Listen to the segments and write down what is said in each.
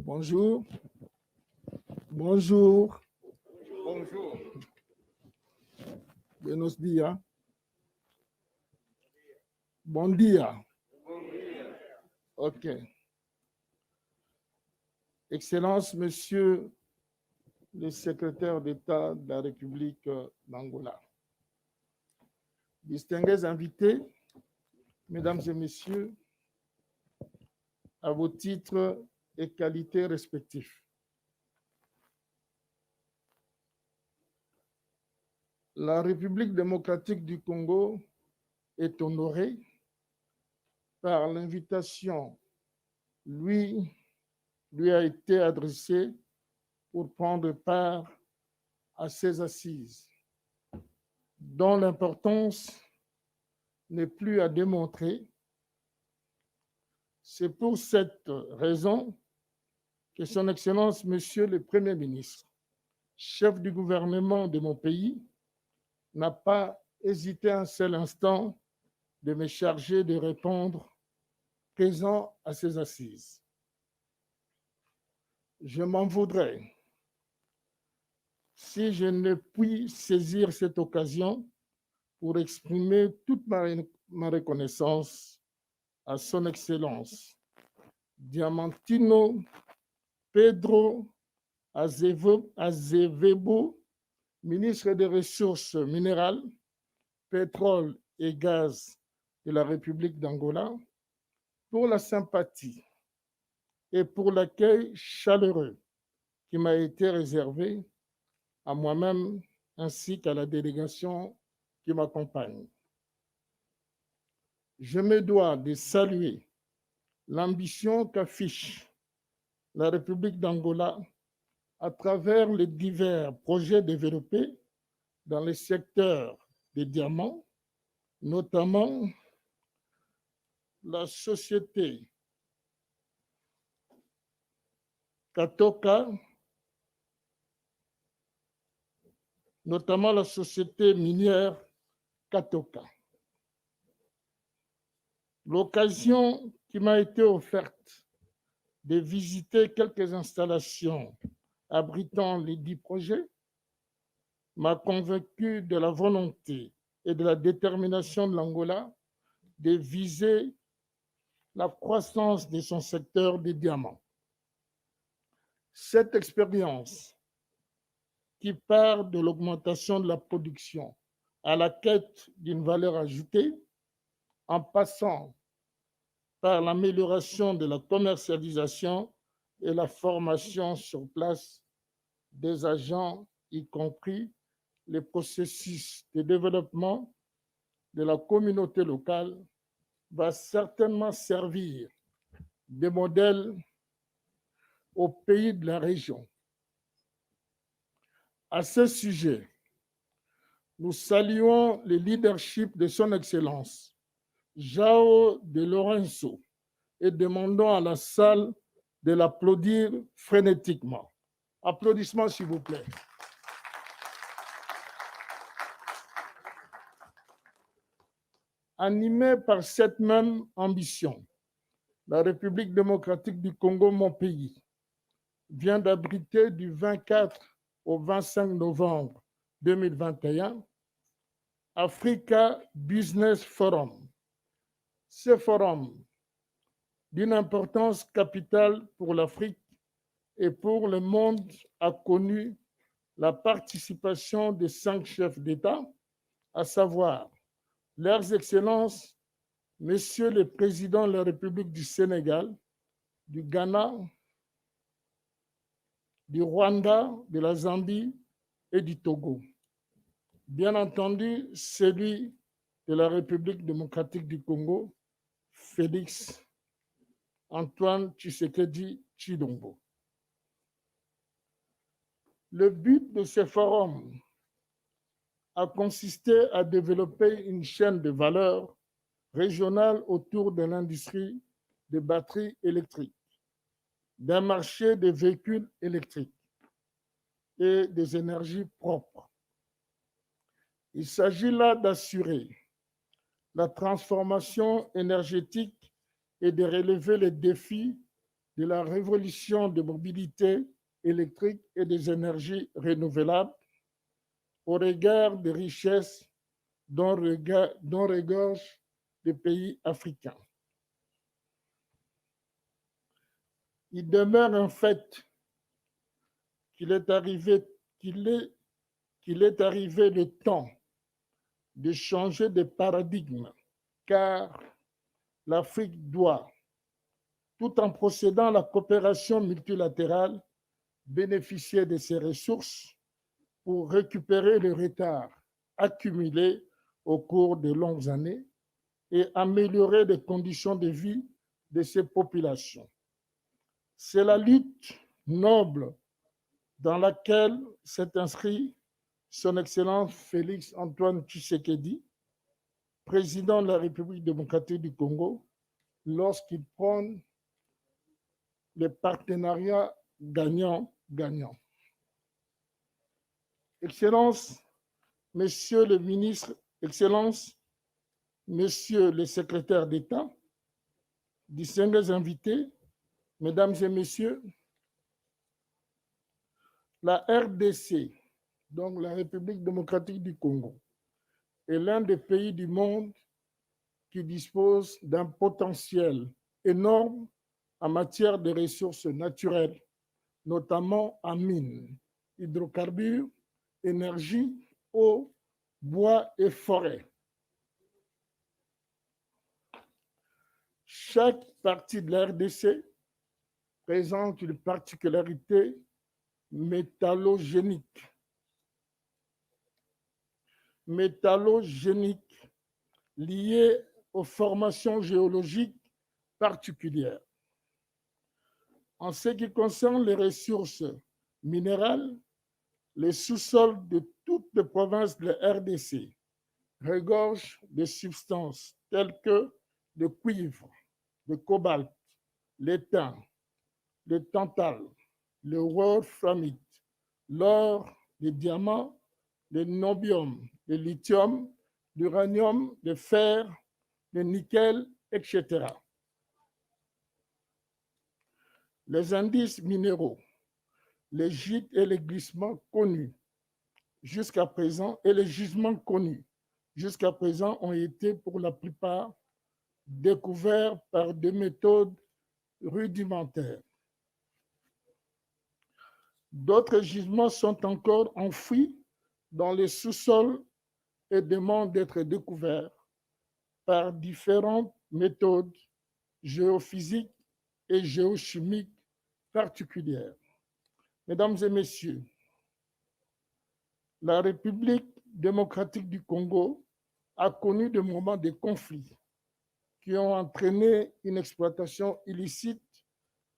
Bonjour. Bonjour. Bonjour. Buenos días. Bon dia. OK. Excellence, Monsieur le secrétaire d'État de la République d'Angola. Distingués invités, Mesdames et Messieurs, à vos titres et qualités respectifs. La République démocratique du Congo est honorée par l'invitation lui a été adressée pour prendre part à ces assises, dont l'importance n'est plus à démontrer. C'est pour cette raison que Son Excellence, Monsieur le Premier ministre, chef du gouvernement de mon pays, n'a pas hésité un seul instant de me charger de répondre présent à ces assises. Je m'en voudrais si je ne puis saisir cette occasion pour exprimer toute ma reconnaissance à Son Excellence Diamantino Pedro Azevedo, ministre des Ressources minérales, pétrole et gaz de la République d'Angola, pour la sympathie et pour l'accueil chaleureux qui m'a été réservé à moi-même ainsi qu'à la délégation qui m'accompagne. Je me dois de saluer l'ambition qu'affiche la République d'Angola à travers les divers projets développés dans le secteur des diamants, notamment la société Katoka, notamment la société minière Katoka. L'occasion qui m'a été offerte de visiter quelques installations abritant les 10 projets m'a convaincu de la volonté et de la détermination de l'Angola de viser la croissance de son secteur des diamants. Cette expérience qui part de l'augmentation de la production à la quête d'une valeur ajoutée, en passant par l'amélioration de la commercialisation et la formation sur place des agents, y compris les processus de développement de la communauté locale, va certainement servir de modèle aux pays de la région. À ce sujet, nous saluons le leadership de Son Excellence João de Lourenço et demandons à la salle de l'applaudir frénétiquement. Applaudissements, s'il vous plaît. Animée par cette même ambition, la République démocratique du Congo, mon pays, vient d'abriter du 24 au 25 novembre 2021 Africa Business Forum. Ce forum, d'une importance capitale pour l'Afrique et pour le monde, a connu la participation de 5 chefs d'État, à savoir leurs excellences, Monsieur le Président de la République du Sénégal, du Ghana, du Rwanda, de la Zambie et du Togo. Bien entendu, celui de la République démocratique du Congo, Félix Antoine Tshisekedi Tshilombo. Le but de ce forum a consisté à développer une chaîne de valeur régionale autour de l'industrie des batteries électriques, d'un marché des véhicules électriques et des énergies propres. Il s'agit là d'assurer la transformation énergétique et de relever les défis de la révolution de mobilité électrique et des énergies renouvelables au regard des richesses dont regorgent les pays africains. Il demeure un fait qu'il est arrivé le temps de changer de paradigme, car l'Afrique doit, tout en procédant à la coopération multilatérale, bénéficier de ses ressources pour récupérer le retard accumulé au cours de longues années et améliorer les conditions de vie de ses populations. C'est la lutte noble dans laquelle s'est inscrit Son Excellence Félix Antoine Tshisekedi, président de la République démocratique du Congo, lorsqu'il prône les partenariats gagnant-gagnant. Excellences, Messieurs le ministre, Excellences, Messieurs les secrétaires d'État, distingués invités, Mesdames et Messieurs, la RDC, donc la République démocratique du Congo, est l'un des pays du monde qui dispose d'un potentiel énorme en matière de ressources naturelles, notamment en mines, hydrocarbures, énergie, eau, bois et forêts. Chaque partie de la RDC présente une particularité métallogénique liée aux formations géologiques particulières. En ce qui concerne les ressources minérales, les sous-sols de toutes les provinces de la RDC regorgent de substances telles que le cuivre, le cobalt, l'étain, le tantal, le wolframite, l'or, le diamant, le niobium, le lithium, l'uranium, le fer, le nickel, etc. Les indices minéraux, les gîtes et les gisements connus jusqu'à présent ont été pour la plupart découverts par des méthodes rudimentaires. D'autres gisements sont encore enfouis dans les sous-sols et demandent d'être découverts par différentes méthodes géophysiques et géochimiques particulières. Mesdames et Messieurs, la République démocratique du Congo a connu des moments de conflit qui ont entraîné une exploitation illicite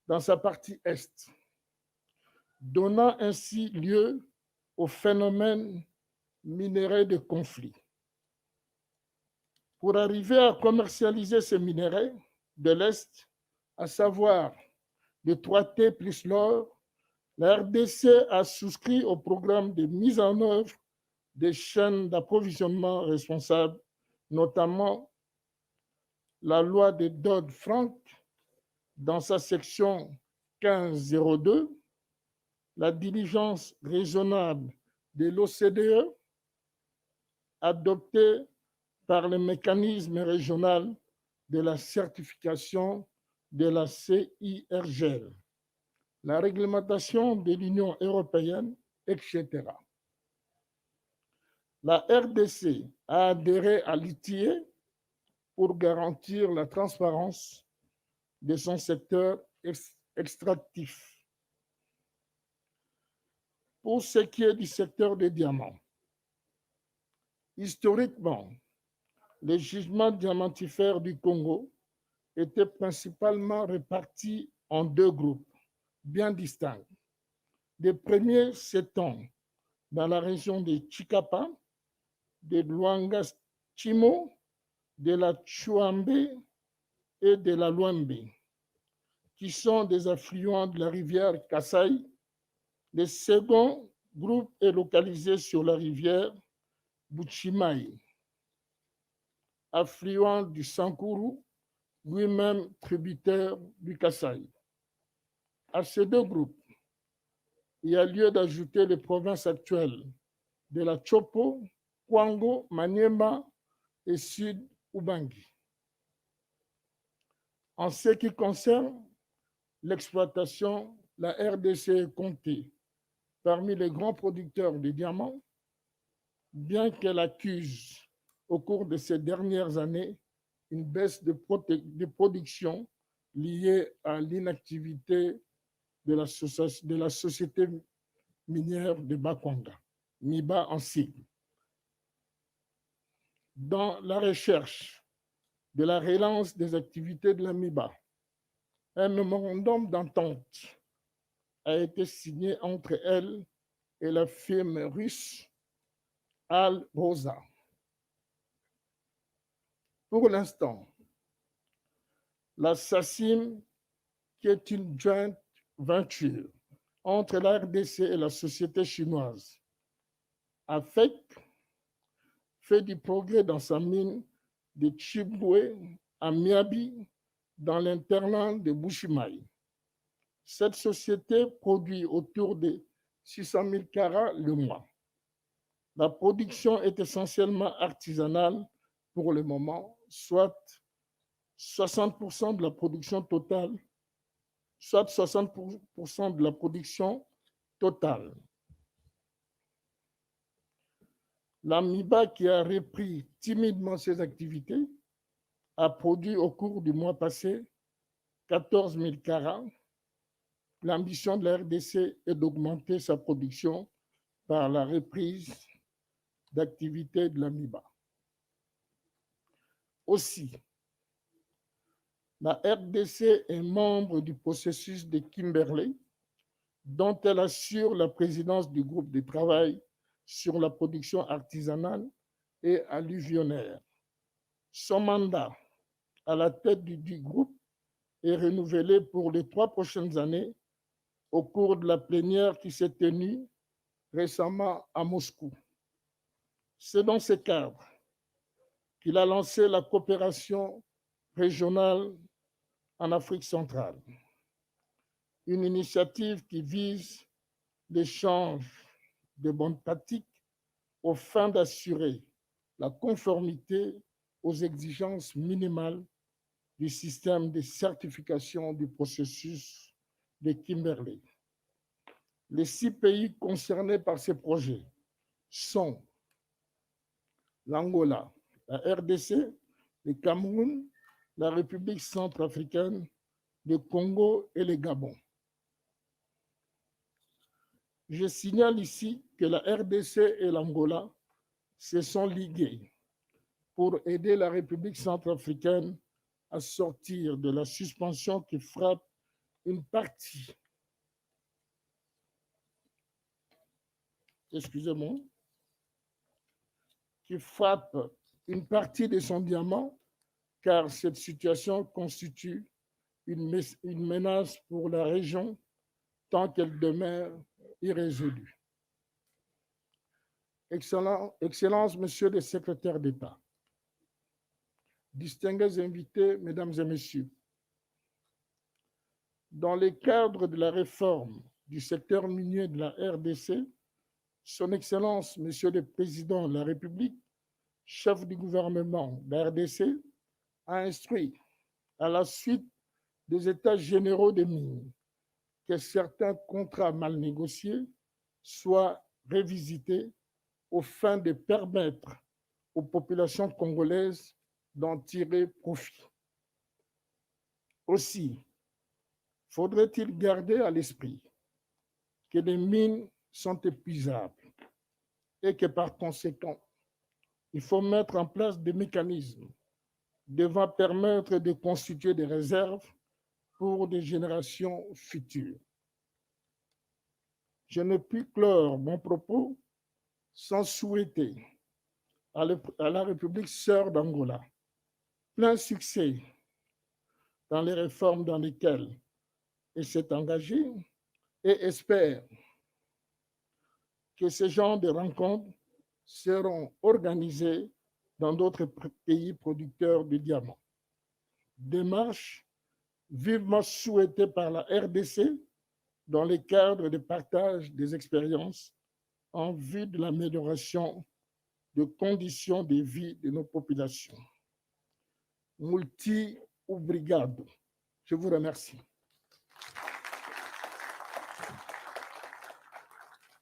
dans sa partie est, donnant ainsi lieu au phénomène minerai de conflit. Pour arriver à commercialiser ces minerais de l'Est, à savoir le 3T plus l'or, la RDC a souscrit au programme de mise en œuvre des chaînes d'approvisionnement responsables, notamment la loi de Dodd-Frank dans sa section 1502, la diligence raisonnable de l'OCDE adoptée par le mécanisme régional de la certification de la CIRGL, la réglementation de l'Union européenne, etc. La RDC a adhéré à l'ITIE pour garantir la transparence de son secteur extractif. Pour ce qui est du secteur des diamants, historiquement, les gisements diamantifères du Congo étaient principalement répartis en deux groupes bien distincts. Les premiers s'étendent dans la région de Chikapa, de Luanga-Chimo, de la Chouambé et de la Luambe, qui sont des affluents de la rivière Kasaï. Le second groupe est localisé sur la rivière Buchimaï, affluent du Sankuru, lui-même tributaire du Kasaï. À ces deux groupes, il y a lieu d'ajouter les provinces actuelles de la Chopo, Kwango, Maniema et Sud Ubangi. En ce qui concerne l'exploitation, la RDC est comptée parmi les grands producteurs de diamants, bien qu'elle accuse au cours de ces dernières années une baisse de production liée à l'inactivité de la société minière de Bakwanga, MIBA en sigle. Dans la recherche de la relance des activités de la MIBA, un mémorandum d'entente a été signé entre elle et la firme russe Al-Rosa. Pour l'instant, la SACIM, qui est une joint venture entre la RDC et la société chinoise, AFEC, fait du progrès dans sa mine de Chiboué à Miabi, dans l'interland de Bushimai. Cette société produit autour de 600 000 carats le mois. La production est essentiellement artisanale pour le moment, soit 60% de la production totale, soit 60% de la production totale. La MIBA, qui a repris timidement ses activités, a produit au cours du mois passé 14 000 carats. L'ambition de la RDC est d'augmenter sa production par la reprise d'activité de la MIBA. Aussi, la RDC est membre du processus de Kimberley, dont elle assure la présidence du groupe de travail sur la production artisanale et alluvionnaire. Son mandat à la tête du groupe est renouvelé pour les 3 prochaines années au cours de la plénière qui s'est tenue récemment à Moscou. C'est dans ce cadre qu'il a lancé la coopération régionale en Afrique centrale, une initiative qui vise l'échange de bonnes pratiques aux fins d'assurer la conformité aux exigences minimales du système de certification du processus de Kimberley. Les 6 pays concernés par ces projets sont l'Angola, la RDC, le Cameroun, la République centrafricaine, le Congo et le Gabon. Je signale ici que la RDC et l'Angola se sont ligués pour aider la République centrafricaine à sortir de la suspension qui frappe une partie, qui frappe une partie de son diamant, car cette situation constitue une menace pour la région tant qu'elle demeure irrésolue. Excellences, Monsieur le secrétaire d'État, distingués invités, Mesdames et Messieurs, dans le cadre de la réforme du secteur minier de la RDC, Son Excellence, Monsieur le Président de la République, chef du gouvernement de la RDC, a instruit, à la suite des états généraux des mines, que certains contrats mal négociés soient révisités aux fins de permettre aux populations congolaises d'en tirer profit. Aussi, faudrait-il garder à l'esprit que les mines sont épuisables et que par conséquent, il faut mettre en place des mécanismes devant permettre de constituer des réserves pour des générations futures. Je ne puis clore mon propos sans souhaiter à la République sœur d'Angola plein succès dans les réformes dans lesquelles elle s'est engagée et espère que ce genre de rencontres seront organisées dans d'autres pays producteurs de diamants. Démarche vivement souhaitée par la RDC dans le cadre de partage des expériences en vue de l'amélioration des conditions de vie de nos populations. Multi obrigado. Je vous remercie.